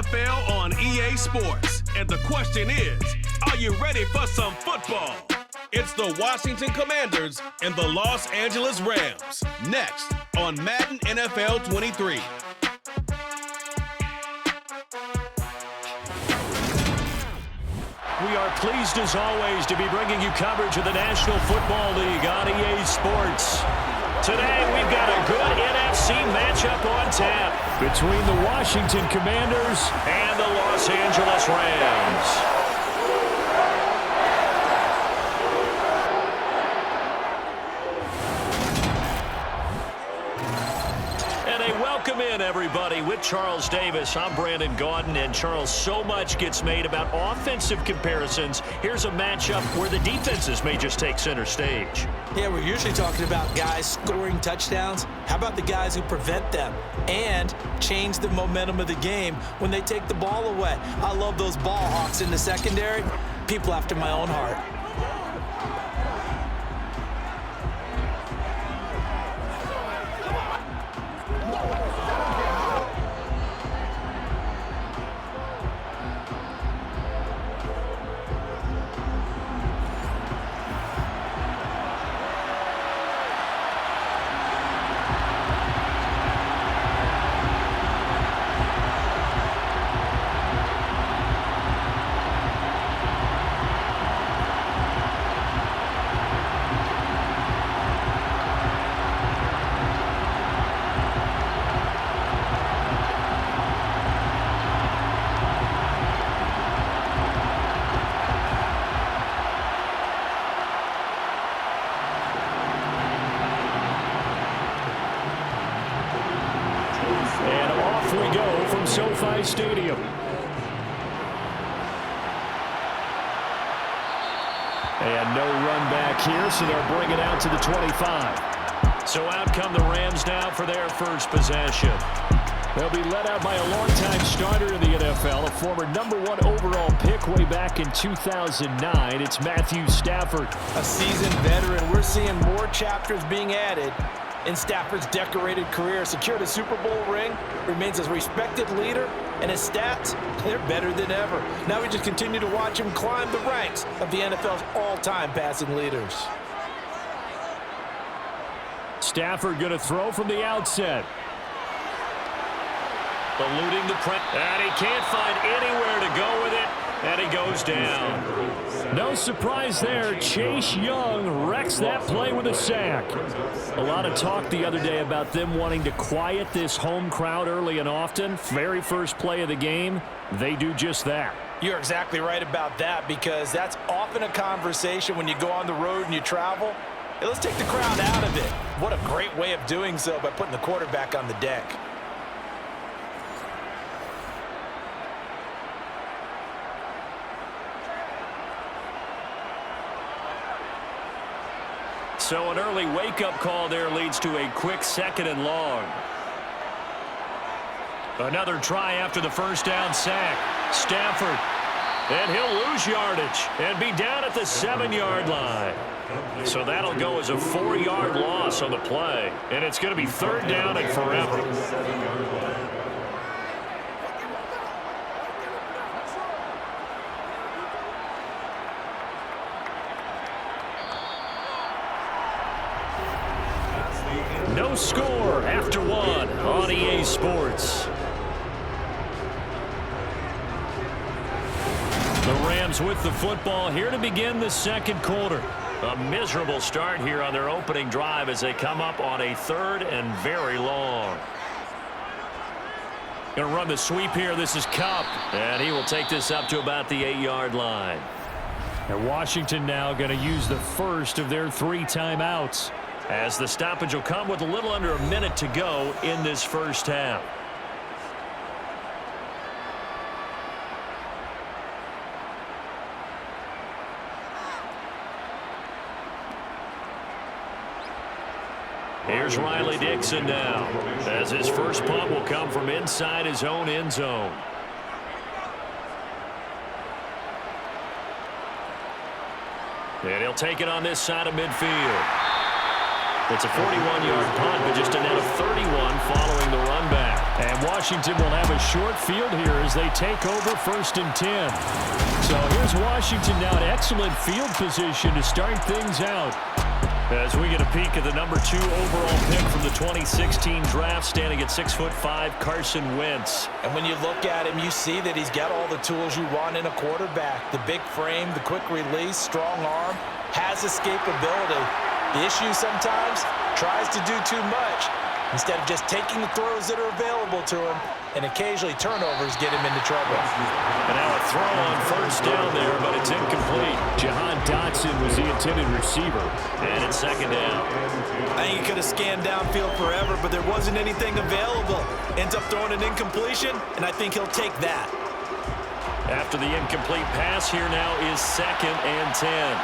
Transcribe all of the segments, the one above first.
NFL on EA Sports. And the question is, are you ready for some football? It's the Washington Commanders and the Los Angeles Rams. Next on Madden NFL 23. We are pleased as always to be bringing you coverage of the National Football League on EA Sports. Today we've got a good NFC matchup on tap between the Washington Commanders and the Los Angeles Rams. Welcome in, everybody. With Charles Davis, I'm Brandon Gaudin, and Charles, so much gets made about offensive comparisons. Here's a matchup where the defenses may just take center stage. Yeah, we're usually talking about guys scoring touchdowns. How about the guys who prevent them and change the momentum of the game when they take the ball away? I love those ball hawks in the secondary. People after my own heart. SoFi Stadium. And no run back here, so they'll bring it out to the 25. So out come the Rams now for their first possession. They'll be led out by a longtime starter in the NFL, a former #1 overall pick way back in 2009. It's Matthew Stafford. A seasoned veteran. We're seeing more chapters being added in Stafford's decorated career. Secured a Super Bowl ring, remains a respected leader, and his stats, they're better than ever. Now we just continue to watch him climb the ranks of the NFL's all-time passing leaders. Stafford going to throw from the outset. Eluding the press, and he can't find anywhere to go with it, and he goes down. No surprise there. Chase Young wrecks that play with a sack. A lot of talk the other day about them wanting to quiet this home crowd early and often. Very first play of the game, they do just that. You're exactly right about that, because that's often a conversation when you go on the road and you travel. Hey, let's take the crowd out of it. What a great way of doing so by putting the quarterback on the deck. So an early wake-up call there leads to a quick 2nd and long. Another try after the first down sack. Stafford. And he'll lose yardage and be down at the 7-yard line. So that'll go as a 4-yard loss on the play. And it's going to be 3rd down and forever. No score after 1 on EA Sports. The Rams with the football here to begin the 2nd quarter. A miserable start here on their opening drive as they come up on a 3rd and very long. Going to run the sweep here. This is Kupp, and he will take this up to about the 8-yard line. And Washington now going to use the first of their 3 timeouts, as the stoppage will come with a little under a minute to go in this first half. Here's Riley Dixon now, as his first punt will come from inside his own end zone. And he'll take it on this side of midfield. It's a 41-yard punt, but just a net of 31 following the run back. And Washington will have a short field here as they take over 1st and 10. So here's Washington now in excellent field position to start things out. As we get a peek at the number 2 overall pick from the 2016 draft, standing at 6'5", Carson Wentz. And when you look at him, you see that he's got all the tools you want in a quarterback. The big frame, the quick release, strong arm, has escapability. The issue sometimes, tries to do too much instead of just taking the throws that are available to him, and occasionally turnovers get him into trouble. And now a throw on 1st down there, but it's incomplete. Jahan Dotson was the intended receiver, and it's 2nd down. I think he could have scanned downfield forever, but there wasn't anything available. Ends up throwing an incompletion, and I think he'll take that. After the incomplete pass, here now is 2nd and 10.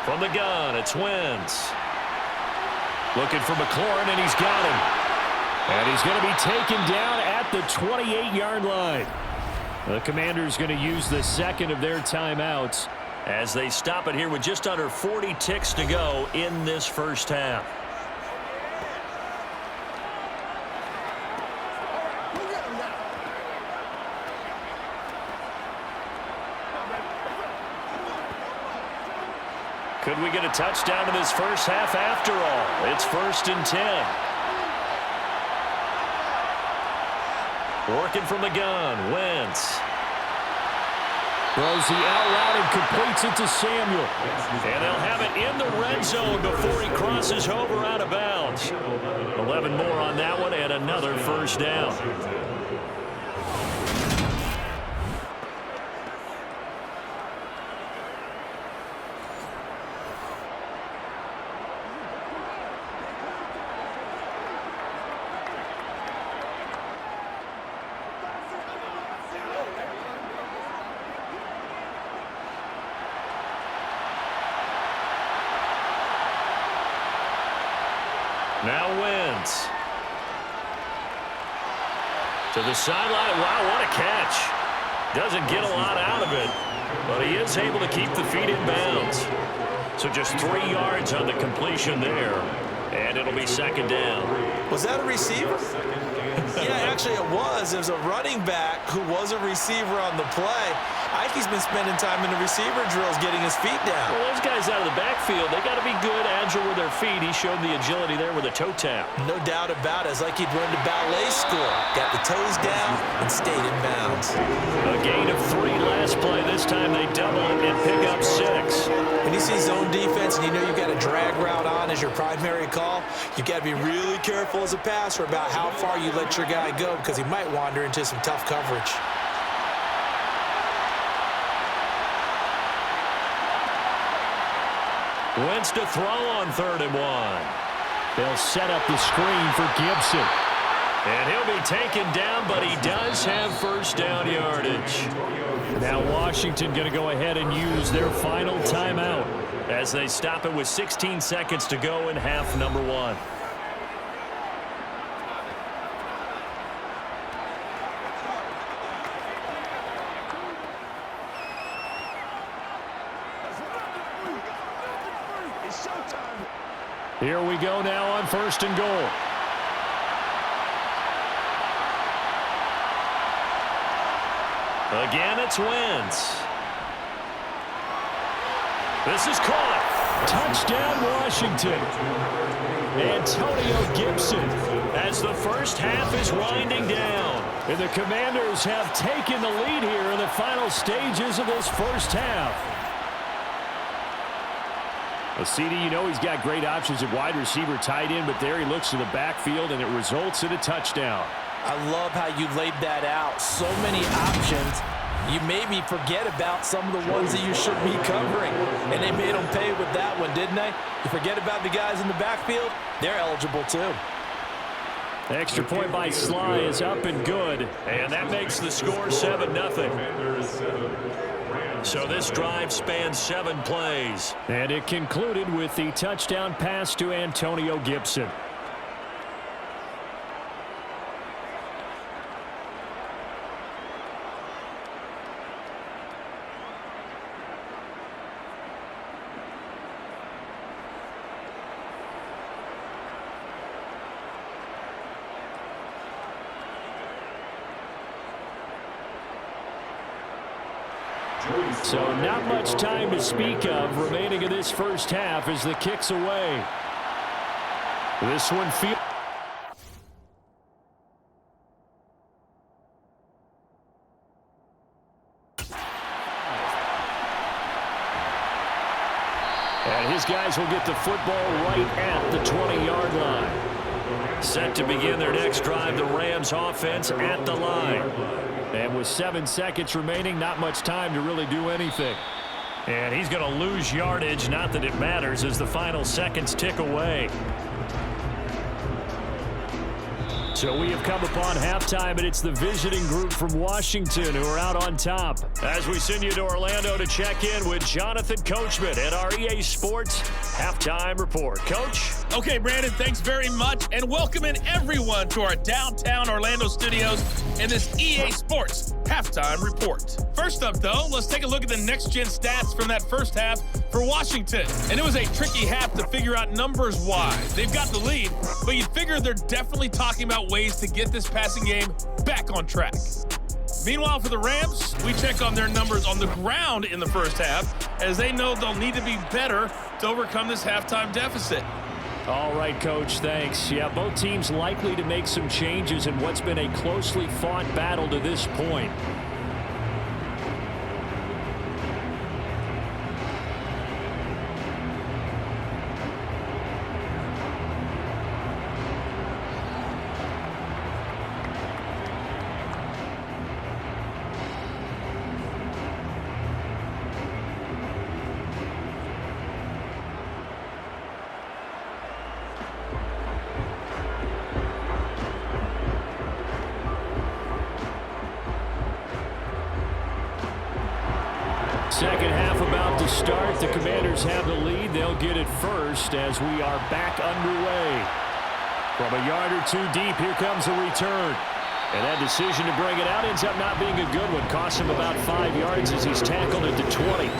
From the gun, it's Wentz. Looking for McLaurin, and he's got him. And he's going to be taken down at the 28-yard line. The Commanders going to use the 2nd of their timeouts as they stop it here with just under 40 ticks to go in this 1st half. Could we get a touchdown in this 1st half after all? It's 1st and 10. Working from the gun, Wentz. Throws the out route and completes it to Samuel. And they'll have it in the red zone before he crosses over out of bounds. 11 more on that one and another 1st down. Now Wentz. To the sideline. Wow, what a catch. Doesn't get a lot out of it, but he is able to keep the feet in bounds. So just 3 yards on the completion there, and it'll be 2nd down. Was that a receiver? Yeah, actually it was. It was a running back who was a receiver on the play. Ike's been spending time in the receiver drills getting his feet down. Well, those guys out of the backfield, they got to be good, agile with their feet. He showed the agility there with a toe tap. No doubt about it. It's like he'd learned to ballet school. Got the toes down and stayed in bounds. A gain of 3 last play. This time they double it and pick up 6. When you see zone defense and you know you've got a drag route on as your primary call, you've got to be really careful as a passer about how far you let your guy go because he might wander into some tough coverage. Wentz to throw on 3rd and 1. They'll set up the screen for Gibson. And he'll be taken down, but he does have 1st down yardage. Now Washington going to go ahead and use their final timeout as they stop it with 16 seconds to go in half number 1. Here we go now on 1st and goal. Again, it's Wentz. This is caught. Touchdown, Washington. Antonio Gibson as the 1st half is winding down. And the Commanders have taken the lead here in the final stages of this 1st half. Well, CD, you know he's got great options at wide receiver, tight end, but there he looks to the backfield, and it results in a touchdown. I love how you laid that out. So many options. You maybe forget about some of the ones that you should be covering. And they made them pay with that one, didn't they? You forget about the guys in the backfield, they're eligible too. Extra point by Sly is up and good, and that makes the score 7-0. So this drive spans 7 plays. And it concluded with the touchdown pass to Antonio Gibson. So not much time to speak of remaining in this first half as the kick's away. This one feels... And his guys will get the football right at the 20-yard line. Set to begin their next drive, the Rams offense at the line. And with 7 seconds remaining, not much time to really do anything. And he's going to lose yardage, not that it matters, as the final seconds tick away. So we have come upon halftime, and it's the visiting group from Washington who are out on top. As we send you to Orlando to check in with Jonathan Coachman at our EA Sports Halftime Report. Coach? Okay, Brandon, thanks very much, and welcoming everyone to our downtown Orlando studios in this EA Sports Halftime Report. First up, though, let's take a look at the next-gen stats from that first half for Washington. And it was a tricky half to figure out numbers-wise. They've got the lead, but you figure they're definitely talking about ways to get this passing game back on track. Meanwhile, for the Rams, we check on their numbers on the ground in the first half, as they know they'll need to be better to overcome this halftime deficit. All right, Coach, thanks. Yeah, both teams likely to make some changes in what's been a closely fought battle to this point. Second half about to start. The Commanders have the lead. They'll get it first as we are back underway. From a yard or two deep, here comes a return. And that decision to bring it out ends up not being a good one. Costs him about 5 yards as he's tackled at the 20.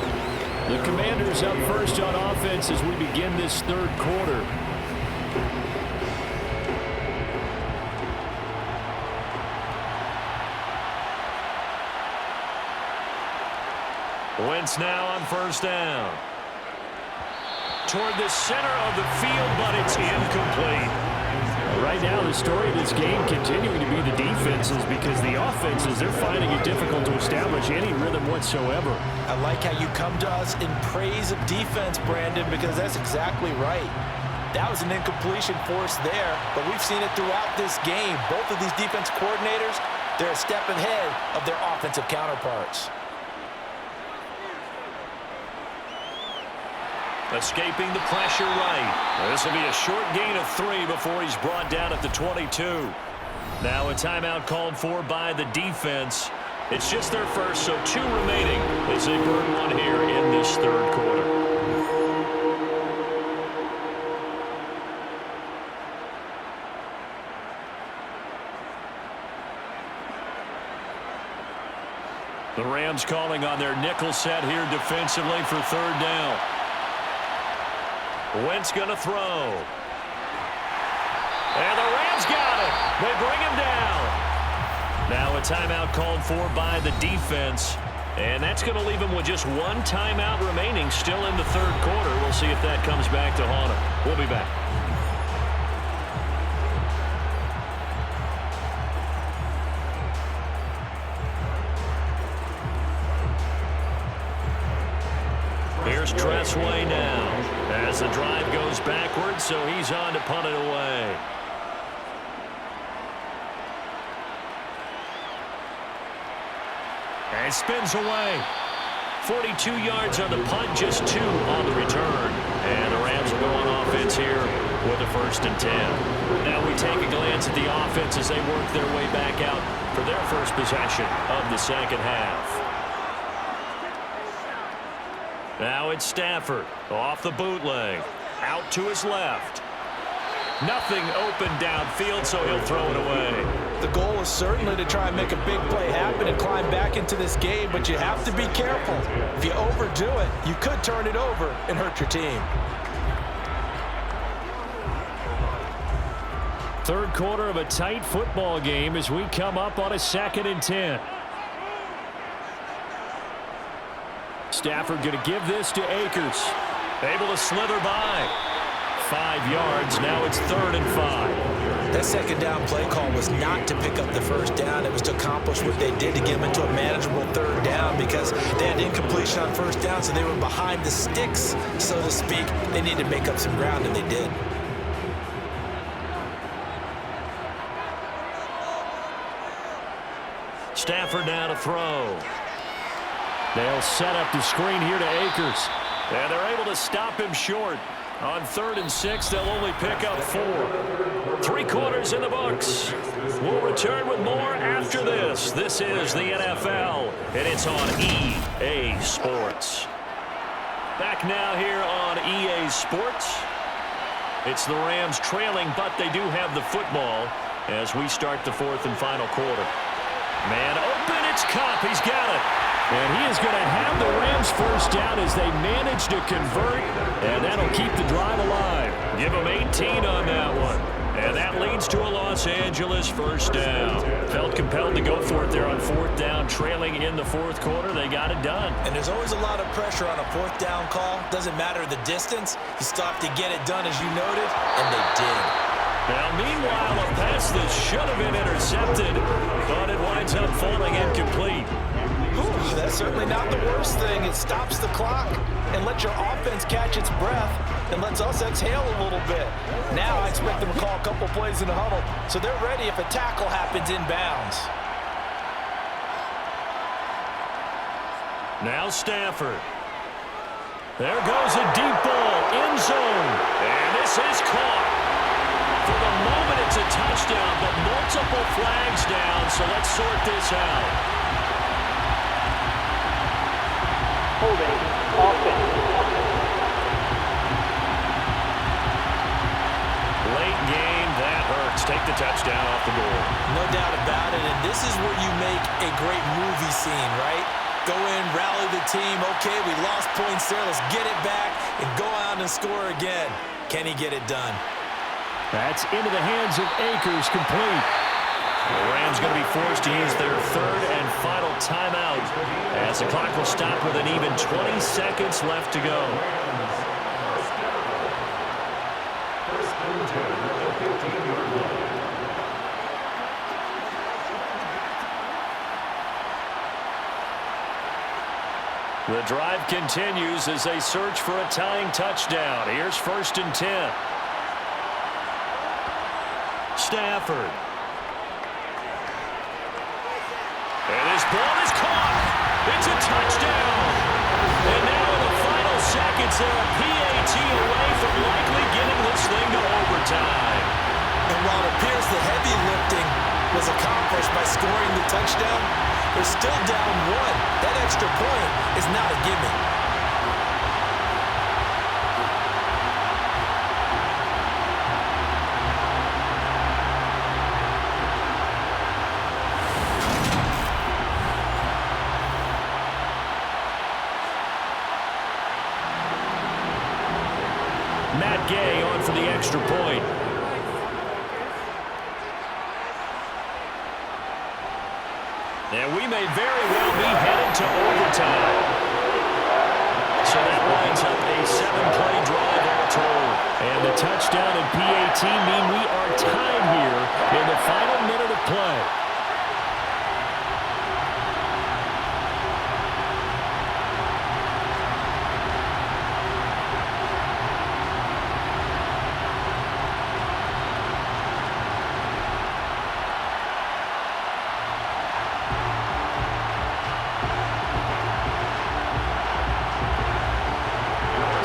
The Commanders up first on offense as we begin this third quarter. Wentz now on first down. Toward the center of the field, but it's incomplete. Right now, the story of this game continuing to be the defenses, because the offenses, they're finding it difficult to establish any rhythm whatsoever. I like how you come to us in praise of defense, Brandon, because that's exactly right. That was an incompletion for us there, but we've seen it throughout this game. Both of these defense coordinators, they're a step ahead of their offensive counterparts. Escaping the pressure right. This will be a short gain of 3 before he's brought down at the 22. Now a timeout called for by the defense. It's just their first, so 2 remaining as they burn one here in this third quarter. The Rams calling on their nickel set here defensively for third down. Wentz going to throw. And the Rams got it. They bring him down. Now a timeout called for by the defense. And that's going to leave him with just 1 timeout remaining still in the third quarter. We'll see if that comes back to haunt him. We'll be back. Here's Tressway now as the drive goes backwards, so he's on to punt it away. And spins away. 42 yards on the punt, just 2 on the return. And the Rams will go on offense here with a 1st and 10. Now we take a glance at the offense as they work their way back out for their first possession of the second half. Now it's Stafford off the bootleg. Out to his left. Nothing open downfield, so he'll throw it away. The goal is certainly to try and make a big play happen and climb back into this game, but you have to be careful. If you overdo it, you could turn it over and hurt your team. Third quarter of a tight football game as we come up on a 2nd and 10. Stafford going to give this to Akers. Able to slither by. 5 yards. Now it's 3rd and 5. That second down play call was not to pick up the first down. It was to accomplish what they did to get them into a manageable 3rd down because they had incompletion on first down, so they were behind the sticks, so to speak. They needed to make up some ground, and they did. Stafford now to throw. They'll set up the screen here to Akers. And they're able to stop him short. On 3rd and 6, they'll only pick up 4. 3 quarters in the books. We'll return with more after this. This is the NFL, and it's on EA Sports. Back now here on EA Sports. It's the Rams trailing, but they do have the football as we start the 4th and final quarter. Man open, it's Kupp. He's got it. And he is going to have the Rams first down as they manage to convert, and that'll keep the drive alive. Give them 18 on that one. And that leads to a Los Angeles first down. Felt compelled to go for it there on 4th down, trailing in the 4th quarter. They got it done. And there's always a lot of pressure on a 4th down call. Doesn't matter the distance. You stop to get it done, as you noted, and they did. Now, meanwhile, a pass that should have been intercepted, but it winds up falling incomplete. Ooh, that's certainly not the worst thing. It stops the clock and lets your offense catch its breath and lets us exhale a little bit. Now I expect them to call a couple plays in the huddle so they're ready if a tackle happens inbounds. Now Stafford. There goes a deep ball, end zone, and this is caught. For the moment, it's a touchdown, but multiple flags down, so let's sort this out. Holding offense. Late game, that hurts. Take the touchdown off the board. No doubt about it, and this is where you make a great movie scene, right? Go in, rally the team. Okay, we lost points there. Let's get it back and go out and score again. Can he get it done? That's into the hands of Akers, complete. The Rams going to be forced to use their 3rd and final timeout as the clock will stop with an even 20 seconds left to go. The drive continues as they search for a tying touchdown. Here's 1st and 10. Stafford. And his ball is caught. It's a touchdown. And now in the final seconds, they're a PAT away from likely getting this thing to overtime. And while it appears the heavy lifting was accomplished by scoring the touchdown, they're still down 1. That extra point is not a gimme. Gay on for the extra point. And we may very well be headed to overtime. So that winds up a 7-play drive all told. And the touchdown and PAT mean we are tied here in the final minute of play.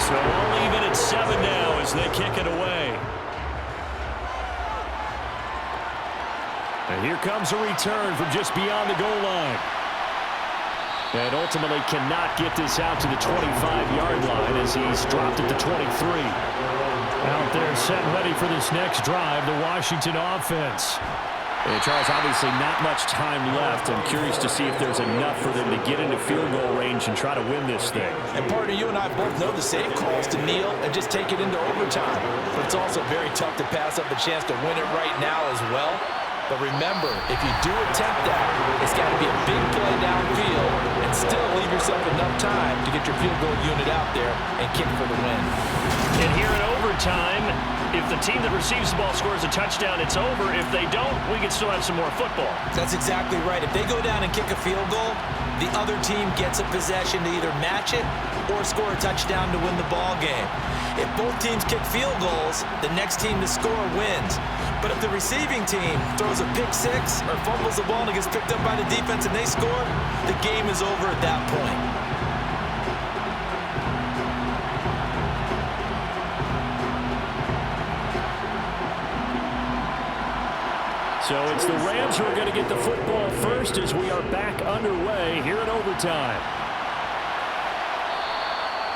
So we're even at 7 now as they kick it away. And here comes a return from just beyond the goal line. And ultimately cannot get this out to the 25-yard line as he's dropped at the 23. Out there set ready for this next drive, the Washington offense. And Charles, obviously not much time left. I'm curious to see if there's enough for them to get into field goal range and try to win this thing. And partner, you and I both know the safe call is to kneel and just take it into overtime. But it's also very tough to pass up a chance to win it right now as well. But remember, if you do attempt that, it's got to be a big play downfield and still leave yourself enough time to get your field goal unit out there and kick for the win. And here in overtime, if the team that receives the ball scores a touchdown, it's over. If they don't, we can still have some more football. That's exactly right. If they go down and kick a field goal, the other team gets a possession to either match it or score a touchdown to win the ball game. If both teams kick field goals, the next team to score wins. But if the receiving team throws a pick six or fumbles the ball and it gets picked up by the defense and they score, the game is over at that point. So it's the Rams who are going to get the football first as we are back underway here in overtime.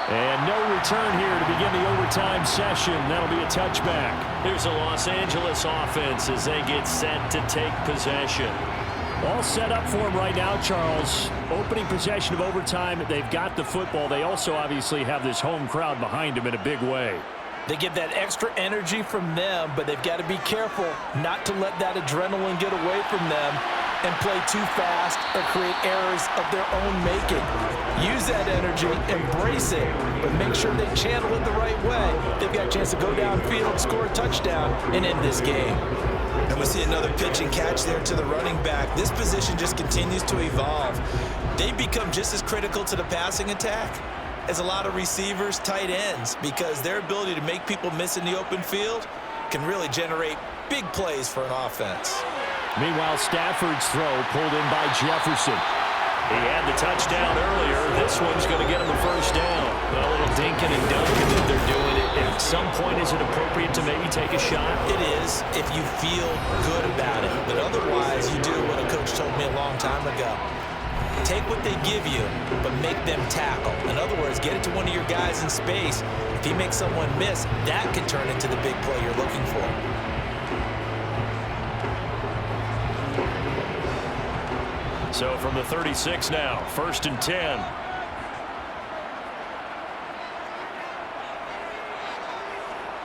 And no return here to begin the overtime session. That'll be a touchback. Here's the Los Angeles offense as they get set to take possession. All set up for them right now, Charles. Opening possession of overtime. They've got the football. They also obviously have this home crowd behind them in a big way. They get that extra energy from them, but they've got to be careful not to let that adrenaline get away from them and play too fast or create errors of their own making. Use that energy, embrace it, but make sure they channel it the right way. They've got a chance to go downfield, score a touchdown, and end this game. And we see another pitch and catch there to the running back. This position just continues to evolve. They become just as critical to the passing attack as a lot of receivers, tight ends, because their ability to make people miss in the open field can really generate big plays for an offense. Meanwhile, Stafford's throw pulled in by Jefferson. He had the touchdown earlier. This one's going to get him the first down. A little dinking and dunking that they're doing it. At some point, is it appropriate to maybe take a shot? It is if you feel good about it. But otherwise, you do what a coach told me a long time ago. Take what they give you, but make them tackle. In other words, get it to one of your guys in space. If he makes someone miss, that can turn into the big play you're looking for. So from the 36 now, 1st and 10.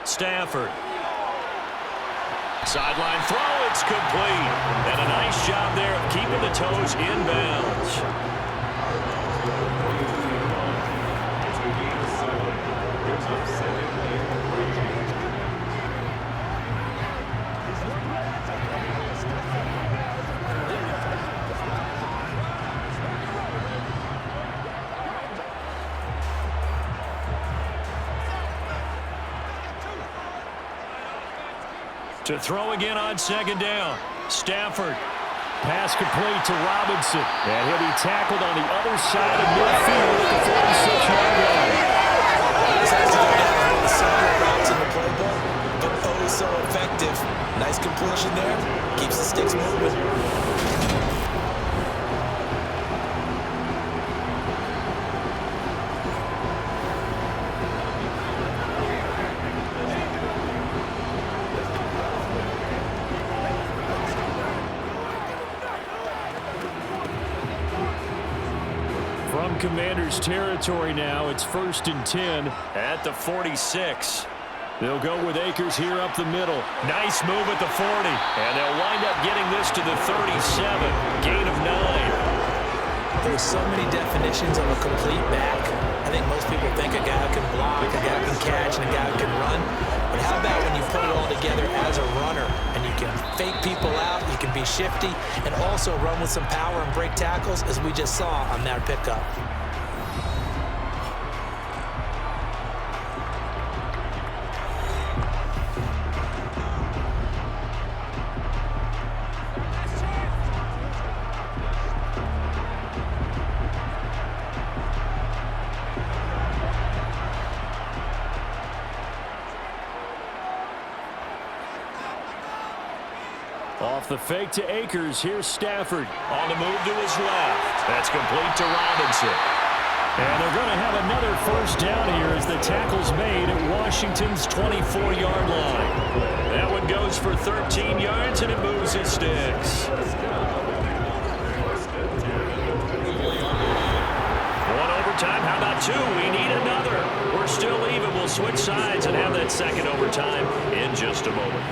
Stafford. Sideline throw, it's complete. And a nice job there of keeping the toes inbounds. To throw again on 2nd down. Stafford. Pass complete to Robinson. And he'll be tackled on the other side of midfield at the 46-yard line. This has to go down one of the simpler routes in the playbook, but oh so effective. Nice completion there. Keeps the sticks moving. Commanders territory now. It's 1st and 10 at the 46. They'll go with Akers here up the middle. Nice move at the 40. And they'll wind up getting this to the 37. Gain of 9. There's so many definitions of a complete back. I think most people think a guy can block, a guy can catch, and a guy can run. But how about when you put it all together as a runner and you can fake people out, you can be shifty, and also run with some power and break tackles, as we just saw on that pickup. Off the fake to Akers, here's Stafford. On the move to his left. That's complete to Robinson. And they're going to have another 1st down here as the tackle's made at Washington's 24-yard line. That one goes for 13 yards, and it moves his sticks. One overtime. How about 2? We need another. We're still even. We'll switch sides and have that 2nd overtime in just a moment.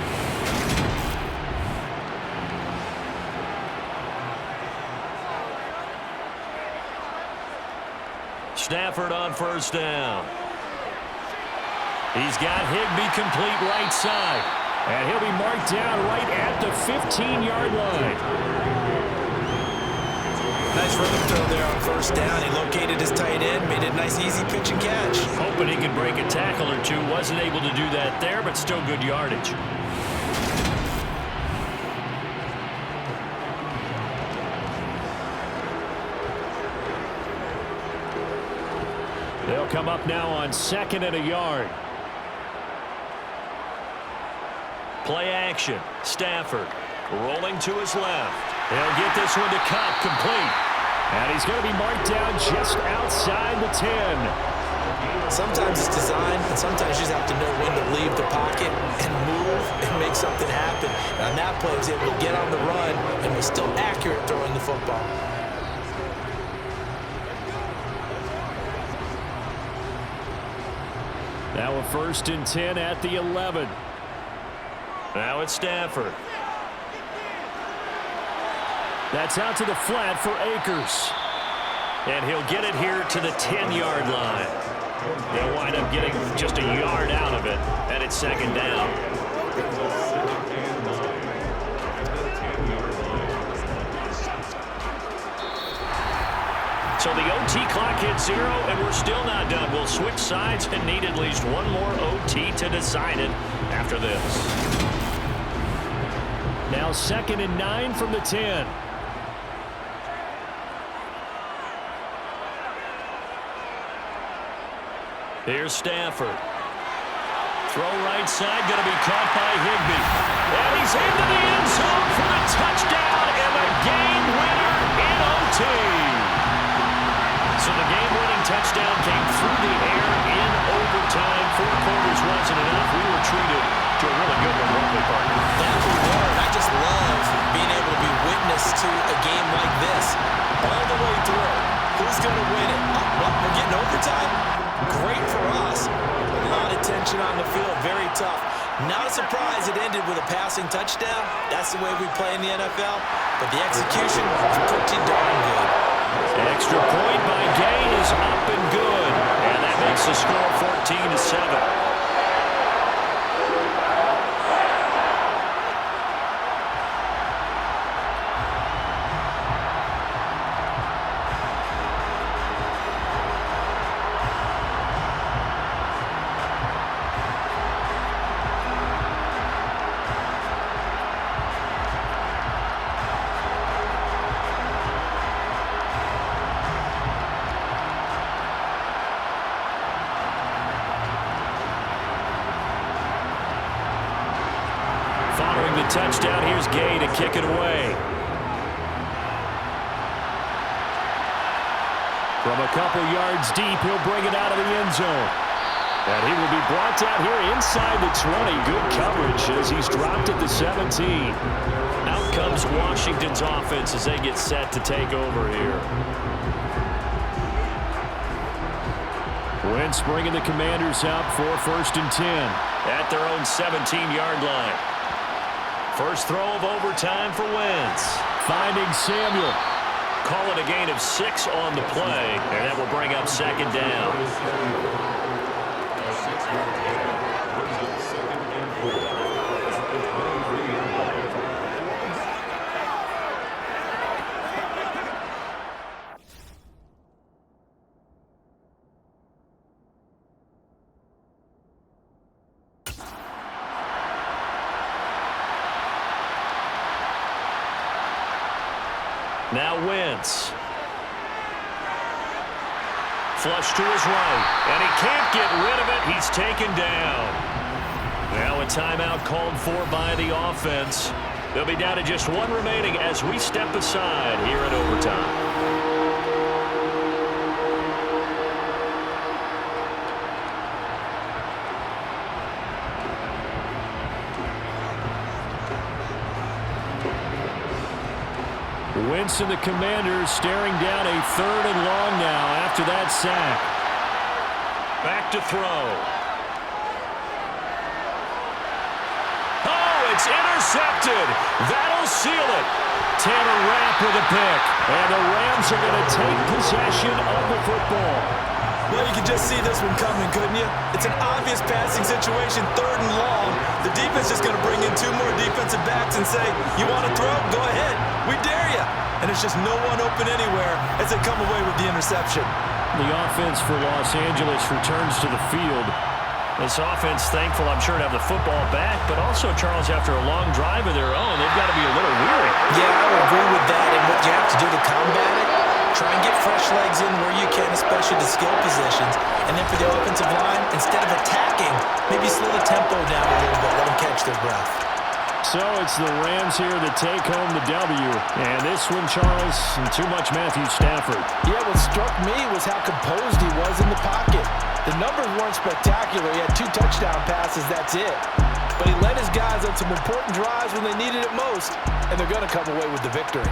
Stafford on first down. He's got Higbee complete right side. And he'll be marked down right at the 15-yard line. Nice rhythm throw there on first down. He located his tight end, made it a nice, easy pitch and catch. Hoping he could break a tackle or two. Wasn't able to do that there, but still good yardage. They'll come up now on 2nd and a yard. Play action. Stafford rolling to his left. He'll get this one to Cup complete. And he's going to be marked down just outside the 10. Sometimes it's design, and sometimes you just have to know when to leave the pocket and move and make something happen. And on that play, he was able to get on the run and was still accurate throwing the football. Now a 1st and 10 at the 11. Now it's Stafford. That's out to the flat for Akers. And he'll get it here to the 10-yard line. They'll wind up getting just a yard out of it, and it's 2nd down. So the OT clock hits 0, and we're still not done. We'll switch sides and need at least one more OT to decide it after this. Now 2nd and 9 from the 10. Here's Stafford. Throw right side, going to be caught by Higbee. And he's into the end zone for the touchdown and the game winner in OT. So the game-winning touchdown came through the air in overtime. 4 quarters wasn't enough. We were treated to a really good one, weren't we, partner? That we were, and I just love being able to be witness to a game like this. All the way through. Who's going to win it? Well, we're getting overtime. Great for us. A lot of tension on the field. Very tough. Not a surprise it ended with a passing touchdown. That's the way we play in the NFL. But the execution was pretty darn good. Extra point by Gay is up and good. And that makes the score 14-7. Touchdown. Here's Gay to kick it away. From a couple yards deep, he'll bring it out of the end zone. And he will be brought down here inside the 20. Good coverage as he's dropped at the 17. Out comes Washington's offense as they get set to take over here. Wentz bringing the Commanders up for 1st and 10. At their own 17-yard line. First throw of overtime for Wentz. Finding Samuel. Call it a gain of 6 on the play, and that will bring up 2nd down. Now Wentz. Flush to his right, and he can't get rid of it. He's taken down. Now a timeout called for by the offense. They'll be down to just 1 remaining as we step aside here in overtime. Wentz and the Commanders staring down a 3rd and long now after that sack. Back to throw. Oh, it's intercepted. That'll seal it. Tanner Rapp with a pick. And the Rams are going to take possession of the football. Well, you can just see this one coming, couldn't you? It's an obvious passing situation, 3rd and long. The defense is going to bring in 2 more defensive backs and say, you want to throw? Go ahead. We dare you. And it's just no one open anywhere as they come away with the interception. The offense for Los Angeles returns to the field. This offense thankful, I'm sure, to have the football back, but also, Charles, after a long drive of their own, they've got to be a little weary. Yeah, I would agree with that. And what you have to do to combat it, try and get fresh legs in where you can, especially the skill positions. And then for the offensive line, instead of attacking, maybe slow the tempo down a little bit, let them catch their breath. So it's the Rams here that take home the W. And this one, Charles, too much Matthew Stafford. Yeah, what struck me was how composed he was in the pocket. The numbers weren't spectacular. He had 2 touchdown passes, that's it. But he led his guys on some important drives when they needed it most, and they're going to come away with the victory.